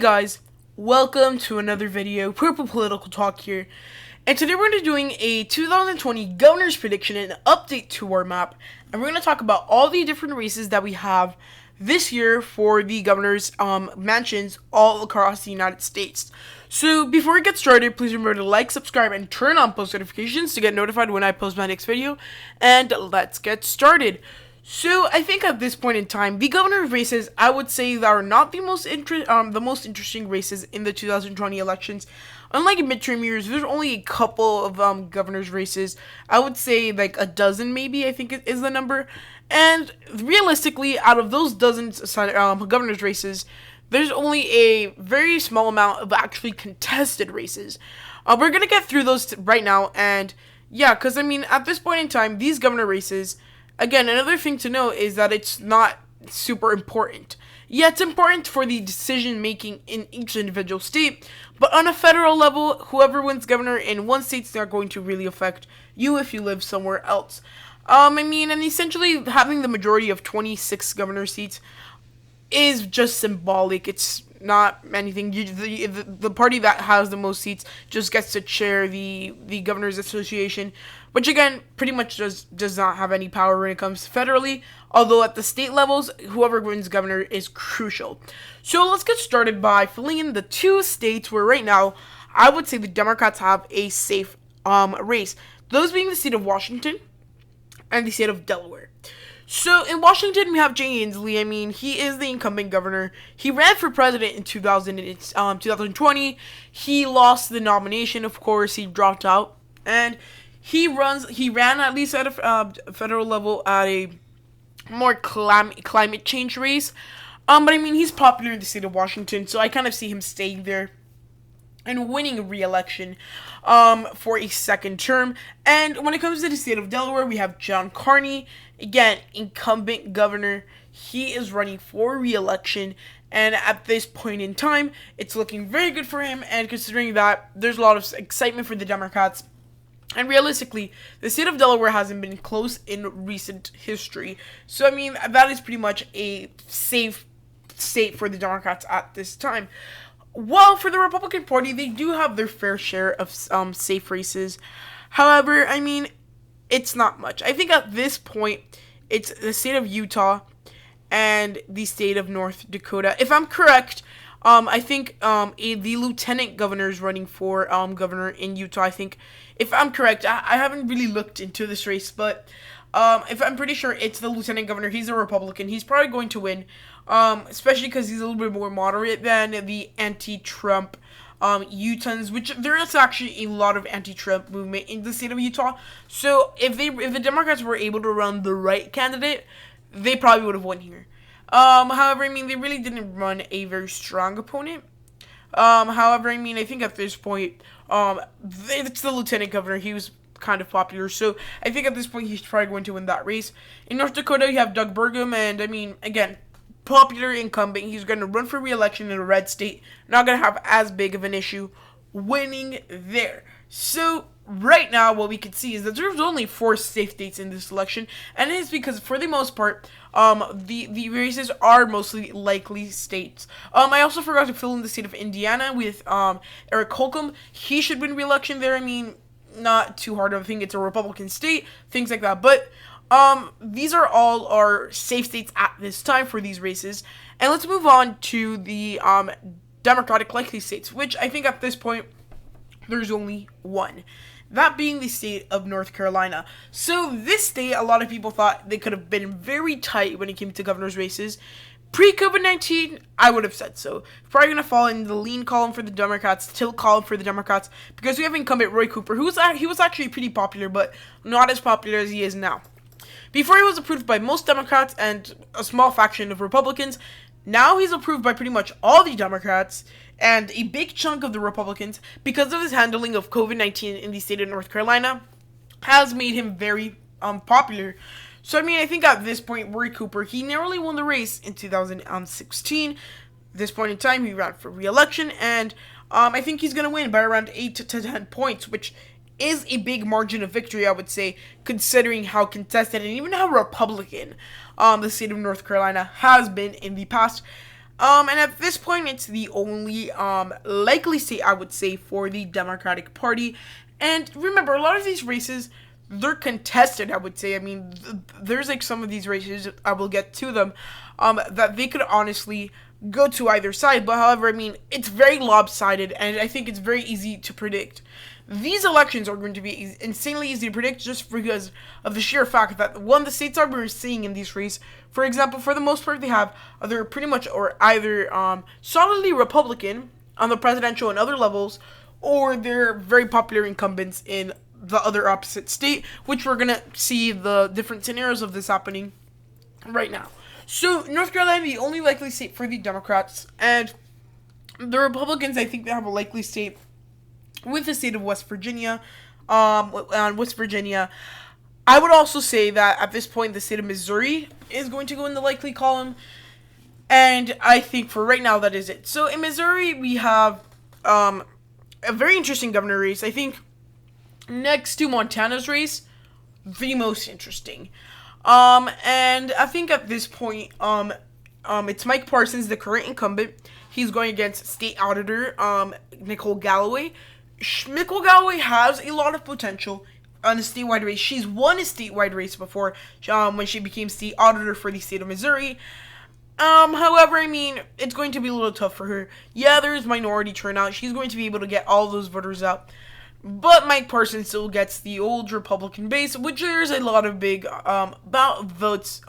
Guys, welcome to another video, Purple Political Talk here, and today we're going to be doing a 2020 governor's prediction and update to our map, and we're going to talk about all the different races that we have this year for the governor's mansions all across the United States. So before we get started, please remember to like, subscribe, and turn on post notifications to get notified when I post my next video, and let's get started. So I think at this point in time, the governor's races, I would say, that are not the most interesting races in the 2020 elections. Unlike midterm years, there's only a couple of governor's races. I would say like a dozen, maybe. I think is the number. And realistically, out of those dozens governor's races, there's only a very small amount of actually contested races. We're gonna get through those right now, and yeah, because I mean, at this point in time, these governor races. Again, another thing to note is that it's not super important. Yeah, it's important for the decision making in each individual state, but on a federal level, whoever wins governor in one state's not going to really affect you if you live somewhere else. And essentially having the majority of 26 governor seats is just symbolic. It's not anything. The party that has the most seats just gets to chair the Governors Association, which again pretty much does not have any power when it comes federally, although at the state levels, whoever wins governor is crucial. So let's get started by filling in the two states where right now I would say the Democrats have a safe race, those being the state of Washington and the state of Delaware. So, in Washington, we have Jay Inslee. I mean, he is the incumbent governor. He ran for president in 2020. He lost the nomination, of course. He dropped out. And he ran, at least at a federal level, at a more climate change race. But, I mean, he's popular in the state of Washington, so I kind of see him staying there and winning re-election for a second term. And when it comes to the state of Delaware, we have John Carney, again, incumbent governor. He is running for re-election, and at this point in time, it's looking very good for him, and considering that there's a lot of excitement for the Democrats, and realistically, the state of Delaware hasn't been close in recent history. So, I mean, that is pretty much a safe state for the Democrats at this time. Well, for the Republican Party, they do have their fair share of safe races. However, I mean, it's not much. I think at this point, it's the state of Utah and the state of North Dakota. If I'm correct, I think the lieutenant governor is running for governor in Utah. I think, if I'm correct, I haven't really looked into this race, but if I'm pretty sure it's the lieutenant governor. He's a Republican. He's probably going to win, especially because he's a little bit more moderate than the anti-Trump Utahns, which there is actually a lot of anti-Trump movement in the state of Utah. So if the Democrats were able to run the right candidate, they probably would have won here. However, I mean, they really didn't run a very strong opponent. However, I mean, I think at this point, it's the lieutenant governor. He was kind of popular, so I think at this point he's probably going to win that race. In North Dakota, you have Doug Burgum, and I mean, again, popular incumbent. He's going to run for re-election in a red state. Not going to have as big of an issue winning there. So right now, what we can see is that there's only 4 safe states in this election, and it is because, for the most part, the races are mostly likely states. I also forgot to fill in the state of Indiana with Eric Holcomb. He should win re-election there. I mean, not too hard of a thing. It's a Republican state, things like that. But these are all our safe states at this time for these races. And let's move on to the Democratic likely states, which I think at this point there's only one. That being the state of North Carolina. So this state, a lot of people thought they could have been very tight when it came to governor's races. Pre-COVID-19, I would have said so. Probably going to fall in the lean column for the Democrats, tilt column for the Democrats, because we have incumbent Roy Cooper, he was actually pretty popular, but not as popular as he is now. Before, he was approved by most Democrats and a small faction of Republicans. Now he's approved by pretty much all the Democrats and a big chunk of the Republicans, because of his handling of COVID-19 in the state of North Carolina, has made him very popular. So, I mean, I think at this point, Roy Cooper, he narrowly won the race in 2016. At this point in time, he ran for re-election, and I think he's going to win by around 8 to 10 points, which is a big margin of victory, I would say, considering how contested and even how Republican the state of North Carolina has been in the past. And at this point, it's the only likely state, I would say, for the Democratic Party. And remember, a lot of these races, they're contested, I would say. I mean, there's like some of these races, I will get to them, that they could honestly go to either side. But however, I mean, it's very lopsided, and I think it's very easy to predict. These elections are going to be insanely easy to predict just because of the sheer fact that, one, the states that we're seeing in these races, for example, for the most part, they're pretty much or either solidly Republican on the presidential and other levels, or they're very popular incumbents in the other opposite state, which we're going to see the different scenarios of this happening right now. So, North Carolina, the only likely state for the Democrats, and the Republicans, I think they have a likely state with the state of West Virginia. West Virginia, I would also say that at this point, the state of Missouri is going to go in the likely column, and I think for right now, that is it. So, in Missouri, we have a very interesting governor race. I think next to Montana's race, the most interesting. And I think at this point, it's Mike Parsons, the current incumbent. He's going against state auditor, Nicole Galloway. Nicole Galloway has a lot of potential on a statewide race. She's won a statewide race before, when she became state auditor for the state of Missouri. However, I mean, it's going to be a little tough for her. Yeah, there's minority turnout. She's going to be able to get all those voters out. But Mike Parsons still gets the old Republican base, which there's a lot of big votes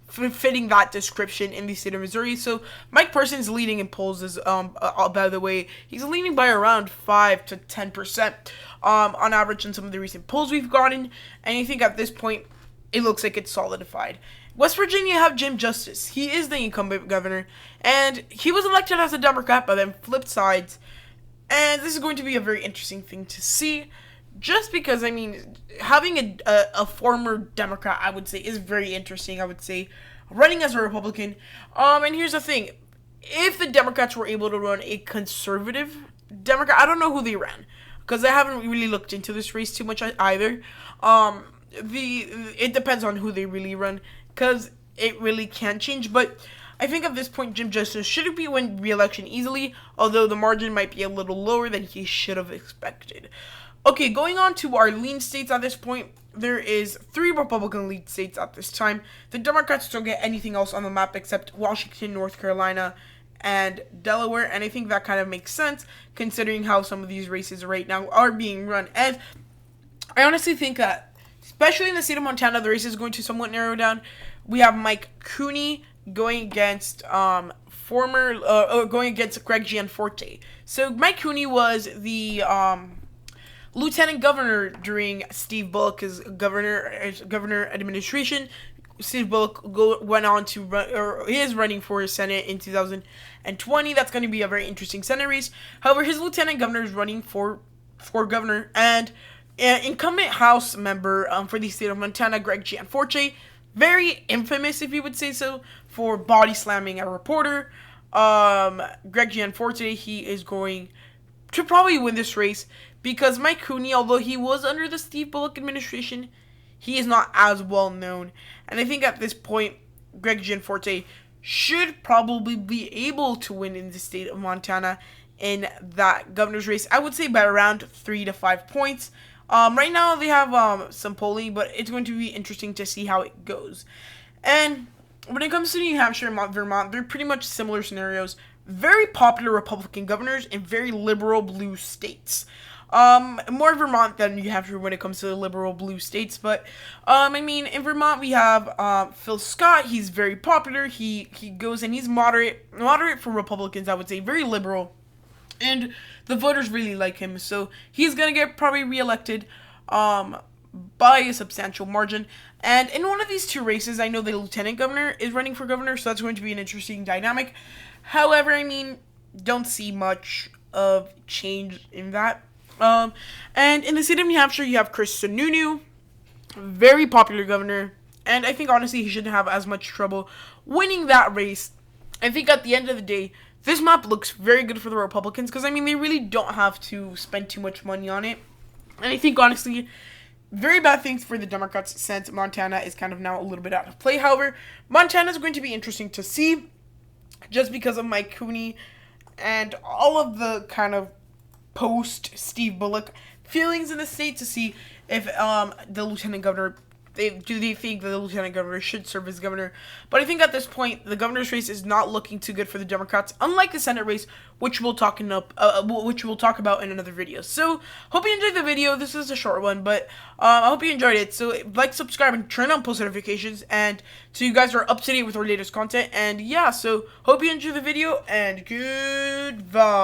fitting that description in the state of Missouri. So Mike Parsons leading in polls is, by the way, he's leading by around 5 to 10% on average in some of the recent polls we've gotten. And I think at this point, it looks like it's solidified. West Virginia have Jim Justice. He is the incumbent governor, and he was elected as a Democrat, but then flipped sides. And this is going to be a very interesting thing to see, just because, I mean, having a former Democrat, I would say, is very interesting, I would say, running as a Republican. And here's the thing. If the Democrats were able to run a conservative Democrat, I don't know who they ran, because I haven't really looked into this race too much either. It depends on who they really run, because it really can change, but I think at this point, Jim Justice should be win re-election easily, although the margin might be a little lower than he should have expected. Okay, going on to our lean states at this point, there is 3 Republican lead states at this time. The Democrats don't get anything else on the map except Washington, North Carolina, and Delaware, and I think that kind of makes sense, considering how some of these races right now are being run. And I honestly think that, especially in the state of Montana, the race is going to somewhat narrow down. We have Mike Cooney going against going against Greg Gianforte. So Mike Cooney was the lieutenant governor during Steve Bullock's governor administration. Steve Bullock went on to run, or is running for Senate in 2020. That's going to be a very interesting Senate race. However, his lieutenant governor is running for governor, and incumbent House member for the state of Montana, Greg Gianforte, very infamous, if you would say so, for body slamming a reporter. Greg Gianforte, he is going to probably win this race because Mike Cooney, although he was under the Steve Bullock administration, he is not as well known. And I think at this point, Greg Gianforte should probably be able to win in the state of Montana in that governor's race. I would say by around 3 to 5 points. Right now they have some polling, but it's going to be interesting to see how it goes. And when it comes to New Hampshire and Vermont, they're pretty much similar scenarios. Very popular Republican governors in very liberal blue states. More Vermont than New Hampshire when it comes to the liberal blue states. But, I mean, in Vermont we have Phil Scott. He's very popular. He goes and he's moderate for Republicans, I would say. Very liberal. And the voters really like him, so he's going to get probably reelected by a substantial margin. And in one of these 2 races, I know the lieutenant governor is running for governor, so that's going to be an interesting dynamic. However, I mean, don't see much of change in that. And in the state of New Hampshire, you have Kristen, very popular governor, and I think honestly he shouldn't have as much trouble winning that race. I think at the end of the day, this map looks very good for the Republicans because, I mean, they really don't have to spend too much money on it. And I think, honestly, very bad things for the Democrats since Montana is kind of now a little bit out of play. However, Montana is going to be interesting to see. just because of Mike Cooney and all of the kind of post Steve Bullock feelings in the state to see if the lieutenant governor. Do they think that the lieutenant governor should serve as governor? But I think at this point, the governor's race is not looking too good for the Democrats, unlike the Senate race, which we'll talk about in another video. So, hope you enjoyed the video. This is a short one, but I hope you enjoyed it. So, like, subscribe, and turn on post notifications, and so you guys are up to date with our latest content. And yeah, so hope you enjoyed the video, and goodbye.